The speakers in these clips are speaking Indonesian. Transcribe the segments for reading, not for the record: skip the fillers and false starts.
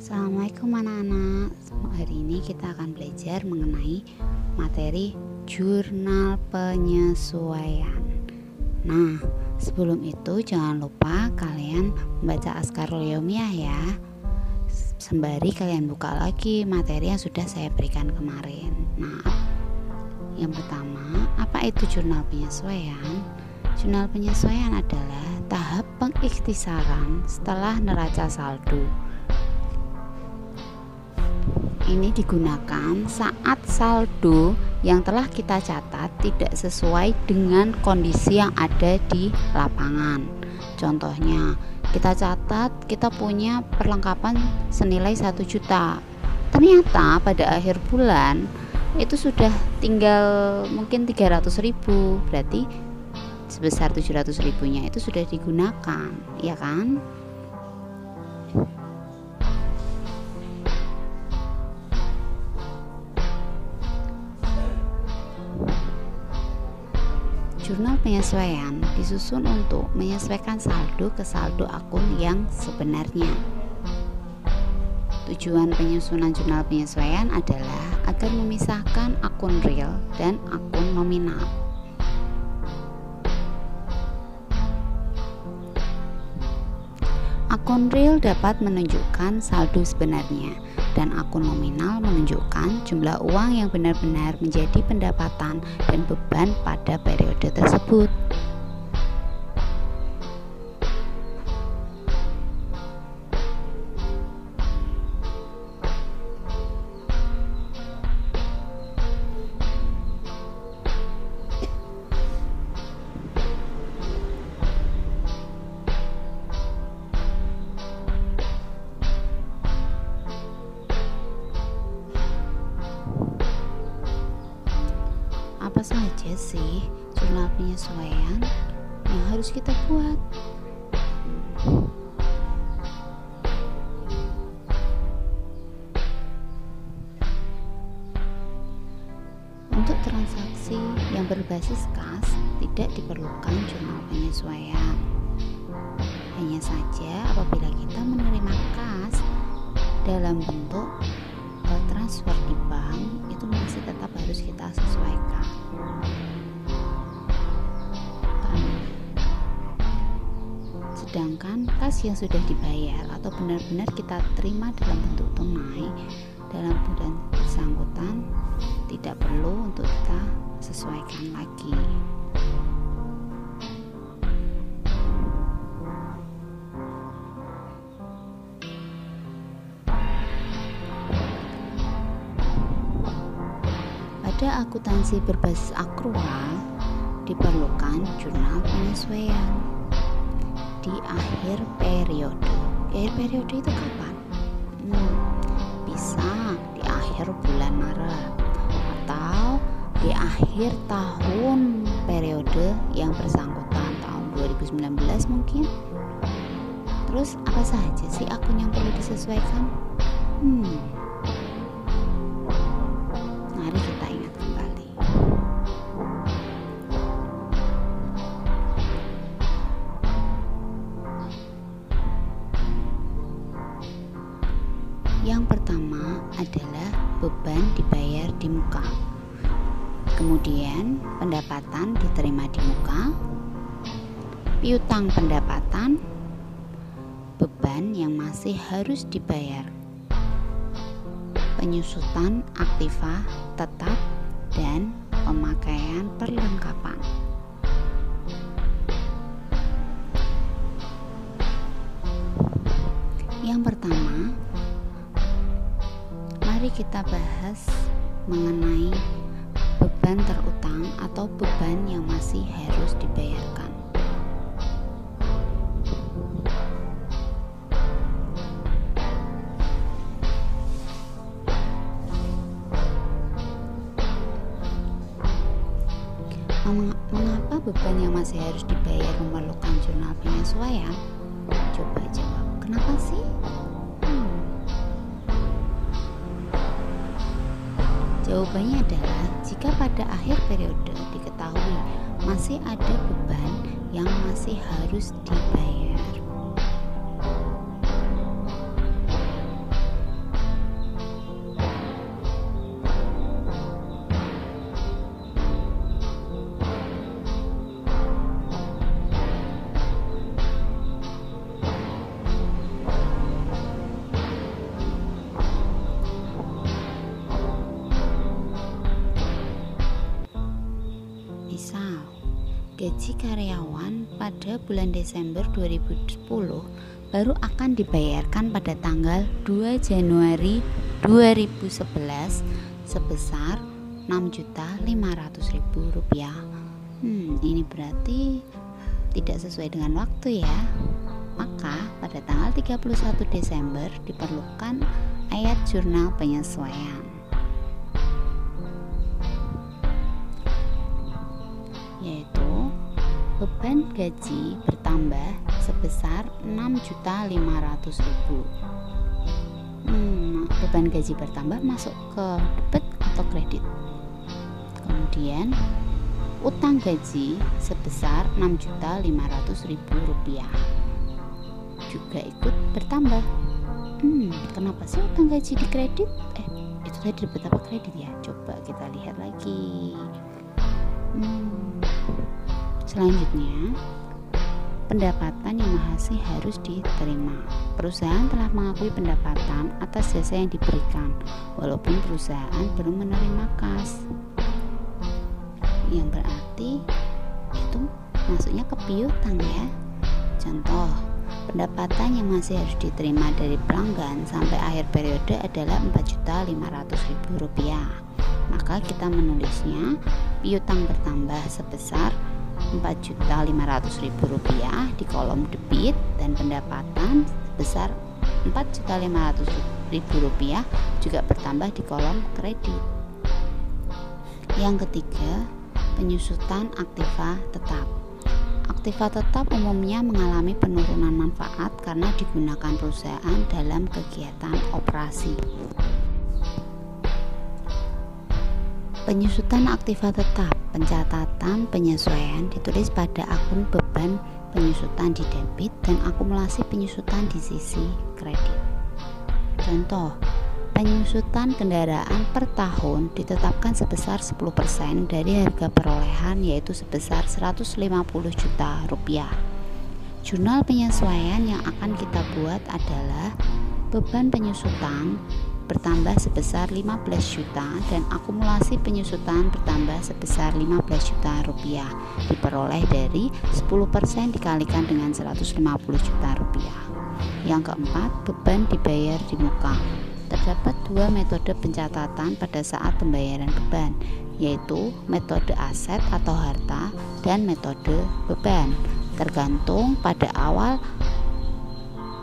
Assalamualaikum anak-anak. Hari ini kita akan belajar mengenai materi jurnal penyesuaian. Nah, sebelum itu jangan lupa kalian membaca Askarul Yaumiyah ya. Sembari kalian buka lagi materi yang sudah saya berikan kemarin. Nah, yang pertama, apa itu jurnal penyesuaian? Jurnal penyesuaian adalah tahap pengikhtisaran setelah neraca saldo. Ini digunakan saat saldo yang telah kita catat tidak sesuai dengan kondisi yang ada di lapangan. Contohnya, kita catat kita punya perlengkapan senilai 1 juta. Ternyata pada akhir bulan itu sudah tinggal mungkin 300.000. Berarti sebesar 700.000-nya itu sudah digunakan, ya kan? Jurnal penyesuaian disusun untuk menyesuaikan saldo ke saldo akun yang sebenarnya. Tujuan penyusunan jurnal penyesuaian adalah agar memisahkan akun real dan akun nominal. Akun real dapat menunjukkan saldo sebenarnya, dan akun nominal menunjukkan jumlah uang yang benar-benar menjadi pendapatan dan beban pada periode tersebut. Apa saja sih jurnal penyesuaian yang harus kita buat? Untuk transaksi yang berbasis kas tidak diperlukan jurnal penyesuaian. Hanya saja apabila kita menerima kas dalam bentuk transfer di bank, itu masih tetap harus kita sesuaikan. Sedangkan kas yang sudah dibayar atau benar-benar kita terima dalam bentuk tunai dalam bulan bersangkutan tidak perlu untuk kita sesuaikan lagi. Pada akuntansi berbasis akrual diperlukan jurnal penyesuaian di akhir periode. Akhir periode itu kapan? Bisa di akhir bulan Maret atau di akhir tahun periode yang bersangkutan, tahun 2019 mungkin. Terus apa saja sih akun yang perlu disesuaikan? Mari kita ingat kembali. Yang pertama adalah beban dibayar di muka. Kemudian pendapatan diterima di muka, piutang pendapatan, beban yang masih harus dibayar, penyusutan aktiva tetap, dan pemakaian perlengkapan. Yang pertama, mari kita bahas mengenai beban terutang atau beban yang masih harus dibayarkan. Mengapa beban yang masih harus dibayar memerlukan jurnal penyesuaian? Coba jawab, kenapa sih? Jawabannya adalah jika pada akhir periode diketahui masih ada beban yang masih harus dibayar. gaji karyawan pada bulan Desember 2010 baru akan dibayarkan pada tanggal 2 Januari 2011 sebesar Rp6.500.000. Ini berarti tidak sesuai dengan waktu ya. Maka pada tanggal 31 Desember diperlukan ayat jurnal penyesuaian, yaitu beban gaji bertambah sebesar Rp6.500.000. Beban gaji bertambah masuk ke debit atau kredit. Kemudian utang gaji sebesar Rp6.500.000 juga ikut bertambah. Kenapa sih utang gaji di kredit? Itu tadi debit apa kredit ya? Coba kita lihat lagi. Selanjutnya, pendapatan yang masih harus diterima. Perusahaan telah mengakui pendapatan atas jasa yang diberikan, walaupun perusahaan belum menerima kas. Yang berarti itu masuknya ke piutang ya. Contoh, pendapatan yang masih harus diterima dari pelanggan sampai akhir periode adalah Rp4.500.000. Maka kita menulisnya piutang bertambah sebesar Rp4.500.000 di kolom debit, dan pendapatan sebesar Rp4.500.000 juga bertambah di kolom kredit. Yang ketiga, penyusutan aktiva tetap. Aktiva tetap umumnya mengalami penurunan manfaat karena digunakan perusahaan dalam kegiatan operasi. Penyusutan aktiva tetap, pencatatan penyesuaian ditulis pada akun beban penyusutan di debit dan akumulasi penyusutan di sisi kredit. Contoh, penyusutan kendaraan per tahun ditetapkan sebesar 10% dari harga perolehan, yaitu sebesar Rp150 juta. Jurnal penyesuaian yang akan kita buat adalah beban penyusutan bertambah sebesar 15 juta dan akumulasi penyusutan bertambah sebesar Rp15 juta diperoleh dari 10% dikalikan dengan Rp150 juta. Yang keempat, beban dibayar di muka. Terdapat dua metode pencatatan pada saat pembayaran beban, yaitu metode aset atau harta dan metode beban. Tergantung pada awal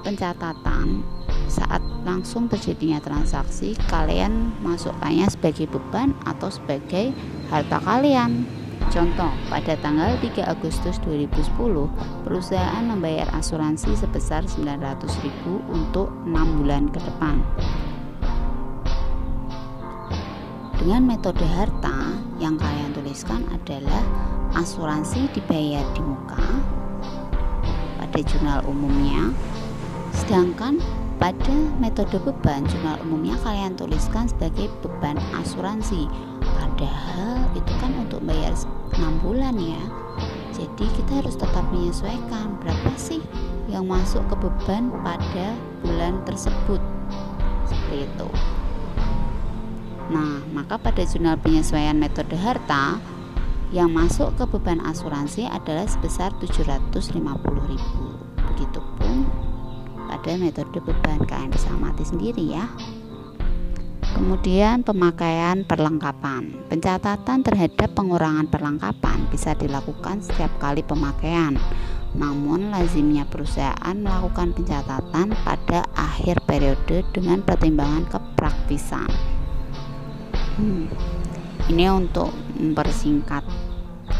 pencatatan, saat langsung terjadinya transaksi, kalian masukkannya sebagai beban atau sebagai harta kalian. Contoh, pada tanggal 3 Agustus 2010, perusahaan membayar asuransi sebesar Rp900.000 untuk 6 bulan ke depan. Dengan metode harta, yang kalian tuliskan adalah asuransi dibayar di muka pada jurnal umumnya, sedangkan pada metode beban, jurnal umumnya kalian tuliskan sebagai beban asuransi. Padahal itu kan untuk bayar 6 bulan ya. Jadi kita harus tetap menyesuaikan berapa sih yang masuk ke beban pada bulan tersebut. Seperti itu. Nah, maka pada jurnal penyesuaian metode harta, yang masuk ke beban asuransi adalah sebesar Rp750.000. Begitupun pada metode beban, kalian bisa amati sendiri ya. Kemudian pemakaian perlengkapan. Pencatatan terhadap pengurangan perlengkapan bisa dilakukan setiap kali pemakaian. Namun lazimnya perusahaan melakukan pencatatan pada akhir periode dengan pertimbangan kepraktisan. Ini untuk mempersingkat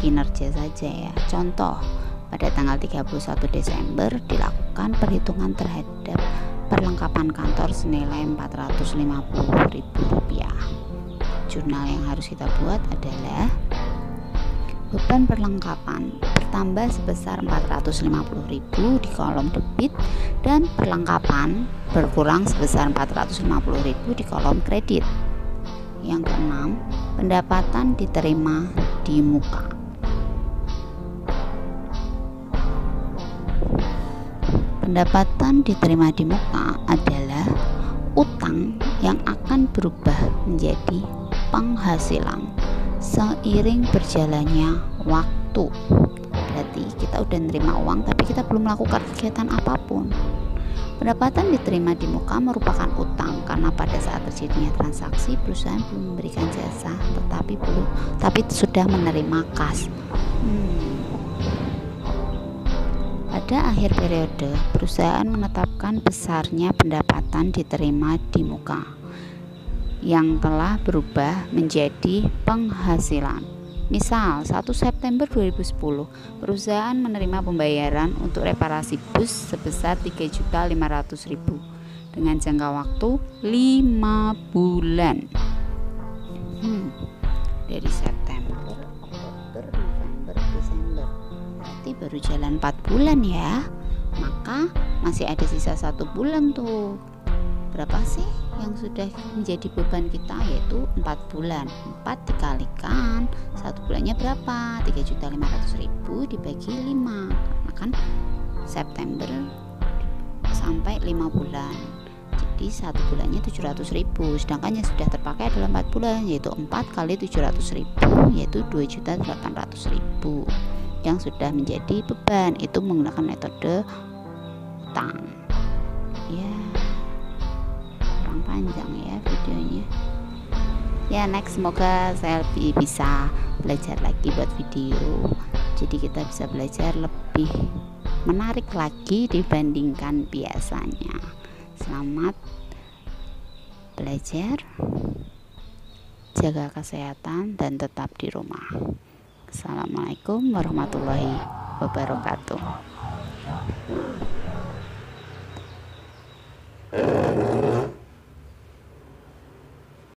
kinerja saja ya. Contoh, pada tanggal 31 Desember dilakukan perhitungan terhadap perlengkapan kantor senilai Rp450.000. Jurnal yang harus kita buat adalah beban perlengkapan bertambah sebesar Rp450.000 di kolom debit dan perlengkapan berkurang sebesar Rp450.000 di kolom kredit. Yang keenam, pendapatan diterima di muka. Pendapatan diterima di muka adalah utang yang akan berubah menjadi penghasilan seiring berjalannya waktu. berarti kita udah nerima uang tapi kita belum melakukan kegiatan apapun. Pendapatan diterima di muka merupakan utang karena pada saat terjadinya transaksi perusahaan belum memberikan jasa tapi sudah menerima kas. Pada akhir periode, perusahaan menetapkan besarnya pendapatan diterima di muka yang telah berubah menjadi penghasilan. Misal, 1 September 2010, perusahaan menerima pembayaran untuk reparasi bus sebesar 3.500.000 dengan jangka waktu 5 bulan. Dari September, Oktober, November, Desember. Berarti baru jalan 4 bulan ya. Maka masih ada sisa 1 bulan tuh. Berapa sih yang sudah menjadi beban kita, yaitu 4 bulan. 4 dikalikan 1 bulannya berapa? 3.500.000 dibagi 5, karena kan September sampai 5 bulan, jadi 1 bulannya 700.000, sedangkan yang sudah terpakai adalah 4 bulan, yaitu 4 kali 700.000, yaitu 2.800.000 yang sudah menjadi beban. Itu menggunakan metode utang ya. Panjang ya videonya ya. Next, semoga saya bisa belajar lagi buat video, jadi kita bisa belajar lebih menarik lagi dibandingkan biasanya. Selamat belajar, jaga kesehatan dan tetap di rumah. Assalamualaikum warahmatullahi wabarakatuh.